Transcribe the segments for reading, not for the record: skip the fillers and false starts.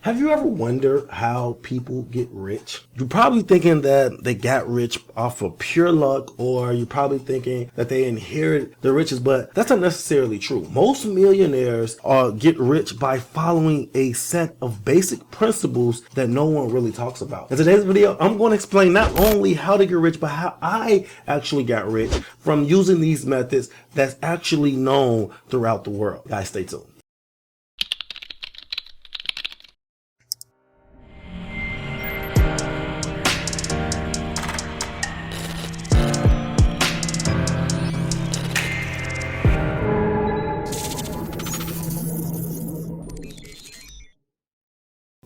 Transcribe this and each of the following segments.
Have you ever wondered how people get rich? You're probably thinking that they got rich off of pure luck, or you're probably thinking that they inherited the riches, but that's not necessarily true. Most millionaires get rich by following a set of basic principles that no one really talks about. In today's video, I'm going to explain not only how to get rich, but how I actually got rich from using these methods that's actually known throughout the world. Guys, stay tuned.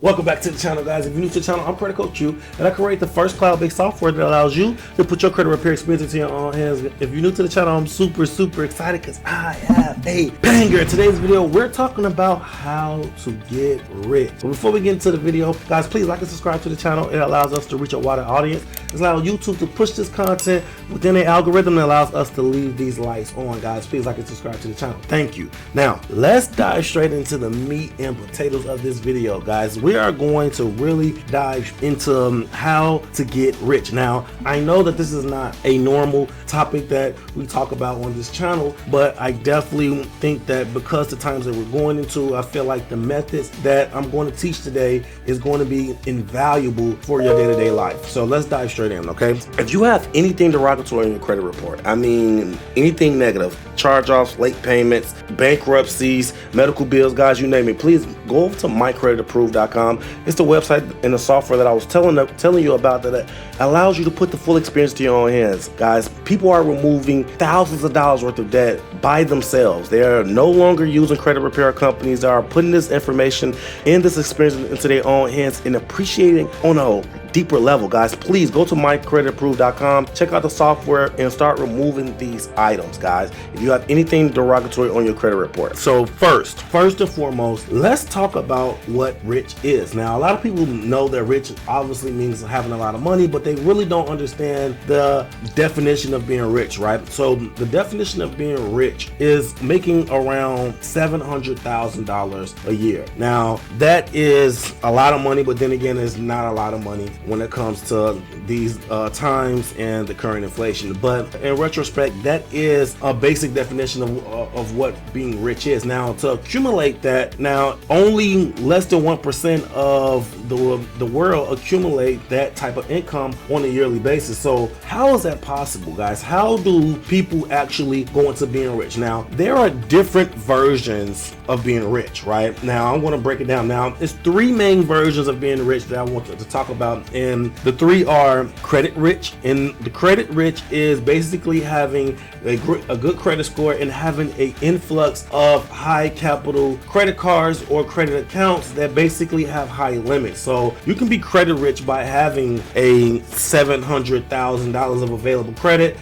Welcome back to the channel, guys. If you're new to the channel, I'm Credit Coach You, and I create the first cloud-based software that allows you to put your credit repair experience into your own hands. If you're new to the channel, I'm super excited because I have a banger. In today's video, we're talking about how to get rich. But before we get into the video, guys, please like and subscribe to the channel. It allows us to reach a wider audience. It allows YouTube to push this content within an algorithm that allows us to leave these lights on, guys. Please like and subscribe to the channel. Thank you. Now, let's dive straight into the meat and potatoes of this video, guys. We are going to really dive into how to get rich. Now, I know that this is not a normal topic that we talk about on this channel, but I definitely think that because the times that we're going into, I feel like the methods that I'm going to teach today is going to be invaluable for your day-to-day life. So let's dive straight in, okay? If you have anything derogatory in your credit report, I mean anything negative, charge-offs, late payments, bankruptcies, medical bills, guys, you name it, please go over to mycreditapproved.com. It's the website and the software that I was telling you about that allows you to put the full experience to your own hands. Guys, people are removing thousands of dollars worth of debt by themselves. They are no longer using credit repair companies. They are putting this information and this experience into their own hands and appreciating on a deeper level. Guys, please go to mycreditapproved.com, check out the software and start removing these items, guys, if you have anything derogatory on your credit report. So first and foremost, let's talk about what rich is. Now, a lot of people know that rich obviously means having a lot of money, but they really don't understand the definition of being rich, right? So the definition of being rich is making around $700,000 a year. Now, that is a lot of money, but then again, it's not a lot of money when it comes to these times and the current inflation. But in retrospect, that is a basic definition of what being rich is. Now, to accumulate that, now only less than 1% of the world accumulate that type of income on a yearly basis. So how is that possible, guys? How do people actually go into being rich? Now, there are different versions of being rich, right? Now, I'm going to break it down. Now, it's three main versions of being rich that I want to talk about, and the three are credit rich. And the credit rich is basically having a good credit score and having an influx of high capital credit cards or credit accounts that basically have high limits. So you can be credit rich by having a $700,000 of available credit.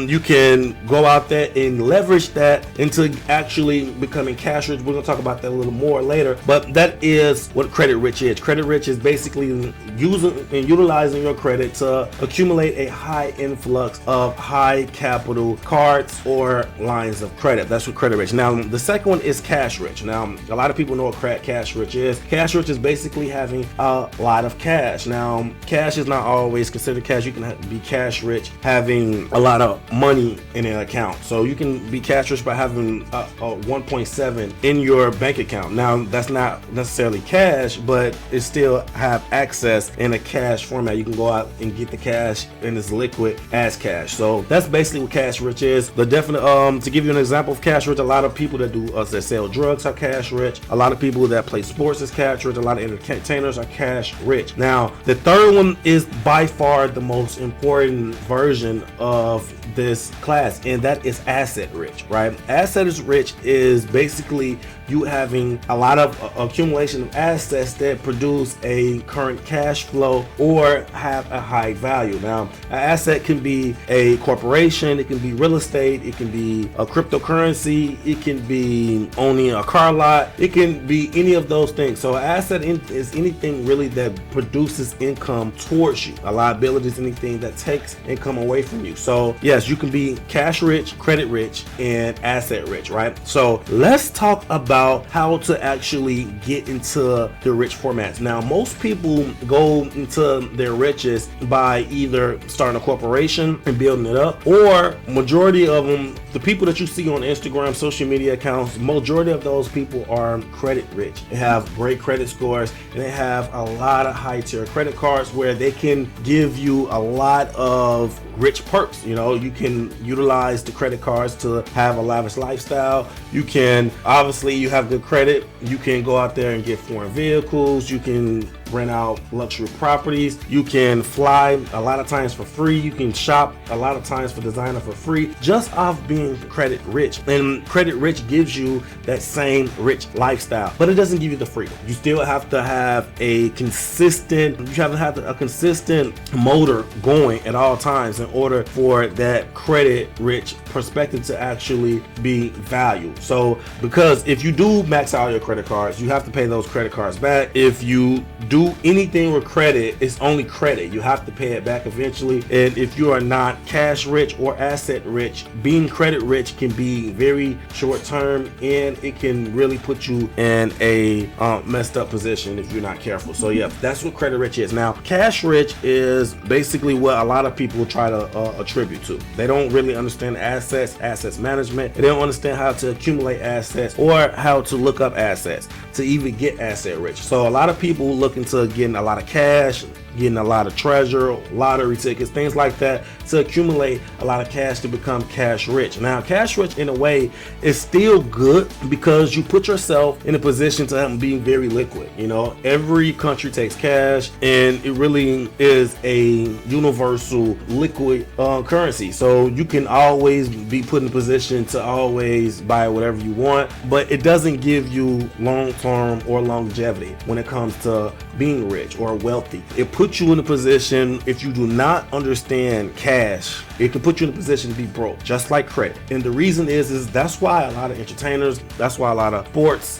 You can go out there and leverage that into actually becoming cash rich. We're going to talk about that a little more later, but that is what credit rich is. Credit rich is basically using and utilizing your credit to accumulate a high influx of high capital cards or lines of credit. That's what credit rich. Now, the second one is cash rich. Now, a lot of people know what cash rich is. Cash rich is basically having a lot of cash. Now, cash is not always considered cash. You can be cash rich having a lot of money in an account. So you can be cash rich by having a 1.7 in your bank account. Now, that's not necessarily cash, but it still have access in a cash format. You can go out and get the cash and it's liquid as cash. So that's basically what cash rich is. The definite to give you an example of cash rich, a lot of people that that sell drugs are cash rich. A lot of people that play sports is cash rich. A lot of entertainers are cash rich. Now, the third one is by far the most important version of this class, and that is asset rich, right? Asset rich is basically you having a lot of accumulation of assets that produce a current cash flow or have a high value. Now, an asset can be a corporation, it can be real estate, it can be a cryptocurrency, it can be owning a car lot, it can be any of those things. So an asset is anything really that produces income towards you. A liability is anything that takes income away from you. So yeah, yes, you can be cash rich, credit rich, and asset rich, right? So let's talk about how to actually get into the rich formats. Now, most people go into their riches by either starting a corporation and building it up, or majority of them, the people that you see on Instagram, social media accounts, majority of those people are credit rich. They have great credit scores, and they have a lot of high tier credit cards where they can give you a lot of rich perks. You know, you can utilize the credit cards to have a lavish lifestyle. You can, obviously, you have good credit, you can go out there and get foreign vehicles, you can rent out luxury properties, you can fly a lot of times for free, you can shop a lot of times for designer for free, just off being credit rich. And credit rich gives you that same rich lifestyle, but it doesn't give you the freedom. You still have to have a consistent, a consistent motor going at all times in order for that credit rich perspective to actually be valued. So because if you do max out your credit cards, you have to pay those credit cards back. If you do anything with credit, it's only credit. You have to pay it back eventually. And if you are not cash rich or asset rich, being credit rich can be very short term, and it can really put you in a messed up position if you're not careful. So yeah, that's what credit rich is. Now, cash rich is basically what a lot of people try to attribute to. They don't really understand assets management. They don't understand how to accumulate assets or how to look up assets to even get asset rich. So a lot of people look into getting a lot of cash, getting a lot of treasure, lottery tickets, things like that, to accumulate a lot of cash to become cash rich. Now, cash rich in a way is still good because you put yourself in a position to be very liquid. You know, every country takes cash, and it really is a universal liquid currency. So you can always be put in a position to always buy whatever you want, but it doesn't give you long-term or longevity when it comes to being rich or wealthy. It puts you in a position, if you do not understand cash, it can put you in a position to be broke, just like credit. And the reason is that's why a lot of entertainers, that's why a lot of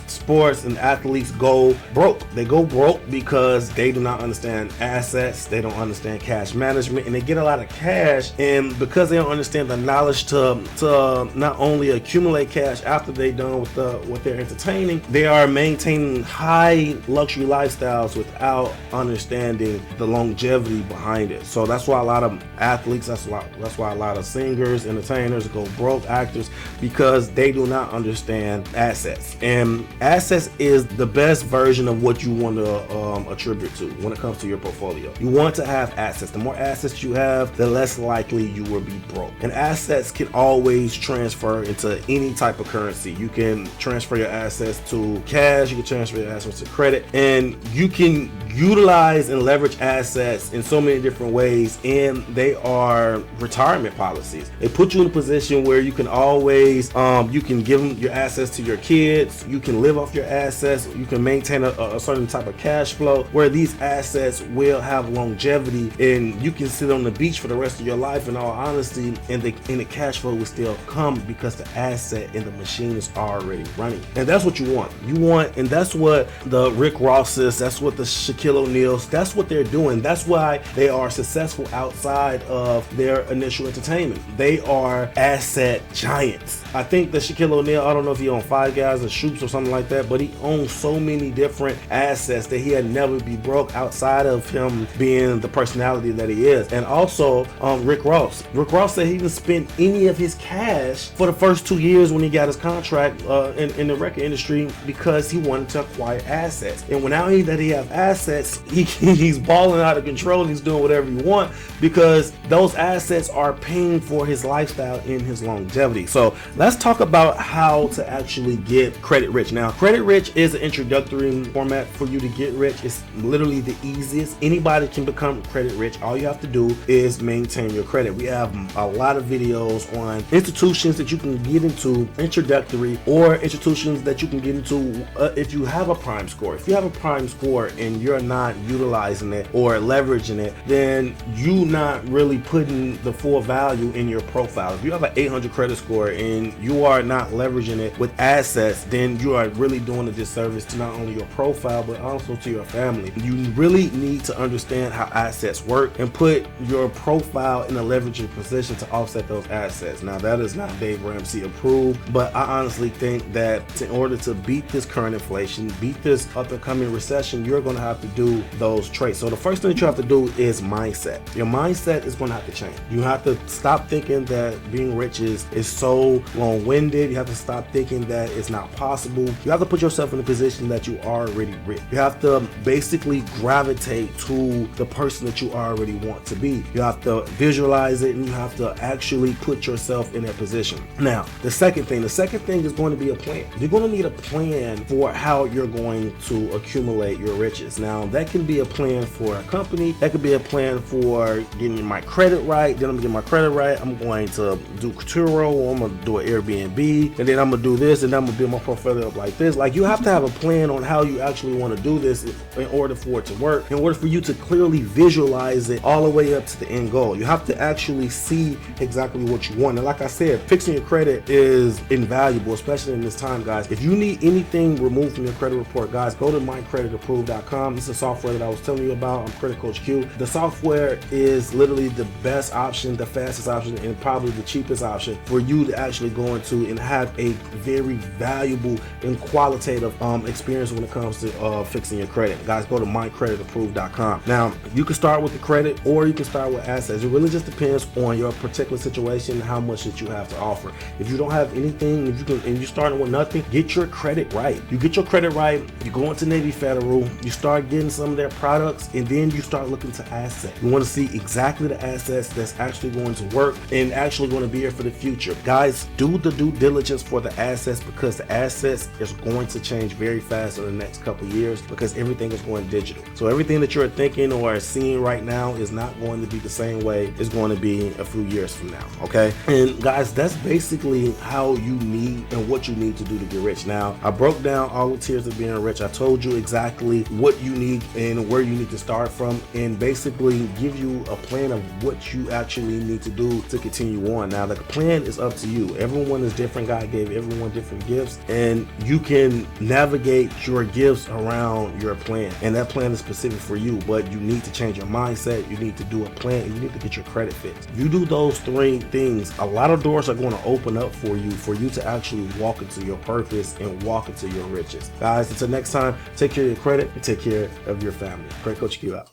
sports and athletes go broke. They go broke because they do not understand assets, they don't understand cash management, and they get a lot of cash, and because they don't understand the knowledge to not only accumulate cash after they're done with what they're entertaining, they are maintaining high luxury lifestyles without understanding the longevity behind it. So that's why a lot of athletes, that's why a lot of singers, entertainers go broke, actors, because they do not understand assets. And assets is the best version of what you want to attribute to when it comes to your portfolio. You want to have assets. The more assets you have, the less likely you will be broke. And assets can always transfer into any type of currency. You can transfer your assets to cash, you can transfer your assets to credit, and you can utilize and leverage assets in so many different ways, and they are retirement policies. They put you in a position where you can always you can give them your assets to your kids, you can live off your assets, you can maintain a certain type of cash flow where these assets will have longevity, and you can sit on the beach for the rest of your life in all honesty, and the cash flow will still come because the asset and the machine is already running. And that's what you want. And that's what the Rick Rosses, that's what the Shaquille O'Neals, that's what they're doing. That's why they are successful outside of their initial entertainment. They are asset giants. I think that Shaquille O'Neal, I don't know if he owns Five Guys or Shoops or something like that, but he owns so many different assets that he had never be broke outside of him being the personality that he is. And also Rick Ross said he didn't spend any of his cash for the first 2 years when he got his contract in the record industry because he wanted to acquire assets. And now that he have assets, he's balling out of control and he's doing whatever he wants because those assets are paying for his lifestyle and his longevity. So let's talk about how to actually get credit rich. Now, credit rich is an introductory format for you to get rich. It's literally the easiest. Anybody can become credit rich. All you have to do is maintain your credit. We have a lot of videos on institutions that you can get into, introductory, or institutions that you can get into if you have a prime score. If you have a prime score and you're not utilizing it or leveraging it, then you not really putting the full value in your profile. If you have an 800 credit score and you are not leveraging it with assets, then you are really doing a disservice to not only your profile but also to your family. You really need to understand how assets work and put your profile in a leveraging position to offset those assets. Now, that is not Dave Ramsey approved, but I honestly think that in order to beat this current inflation, beat this up and coming recession, you're going to have to do those traits. So the first thing that you have to do is mindset. Your mindset is going to have to change. You have to stop thinking that being rich is so long-winded. You have to stop thinking that it's not possible. You have to put yourself in a position that you are already rich. You have to basically gravitate to the person that you already want to be. You have to visualize it, and you have to actually put yourself in that position. Now, the second thing is going to be a plan. You're going to need a plan for how you're going to accumulate your riches. Now, that can be a plan for a company. That could be a plan for getting my credit right. Then I'm going to get my credit right. I'm going to do Turo, I'm going to do an Airbnb, and then I'm going to do this, and then I'm going to build my portfolio up like this. Like, you have to have a plan on how you actually want to do this in order for it to work, in order for you to clearly visualize it all the way up to the end goal. You have to actually see exactly what you want. And like I said, fixing your credit is invaluable, especially in this time, guys. If you need anything removed from your credit report, guys, go to mycreditapproved.com. This is a software that I was telling you about. I'm Credit Coach Q. The software is literally the best option, the fastest option, and probably the cheapest option for you to actually go into and have a very valuable and qualitative experience when it comes to fixing your credit. Guys, go to mycreditapproved.com. Now, you can start with the credit or you can start with assets. It really just depends on your particular situation and how much that you have to offer. If you don't have anything, and you're starting with nothing, get your credit right. You get your credit right, you go into Navy Federal, you start getting some of their products, and then you start looking to assets. You want to see exactly the assets that's actually going to work and actually going to be here for the future. Guys, do the due diligence for the assets, because the assets is going to change very fast in the next couple years, because everything is going digital. So everything that you're thinking or seeing right now is not going to be the same way it's going to be a few years from now, okay? And guys, that's basically how you need and what you need to do to get rich. Now, I broke down all the tiers of being rich. I told you exactly what you need and where you need to start from, and basically give you a plan of what you actually need to do to continue on. Now, the plan is up to you. Everyone is different. God gave everyone different gifts, and you can navigate your gifts around your plan, and that plan is specific for you. But you need to change your mindset, you need to do a plan, and you need to get your credit fixed. If you do those three things, a lot of doors are going to open up for you to actually walk into your purpose and walk into your riches. Guys, until next time, take care of your credit and take care of your family. Credit Coach Q out.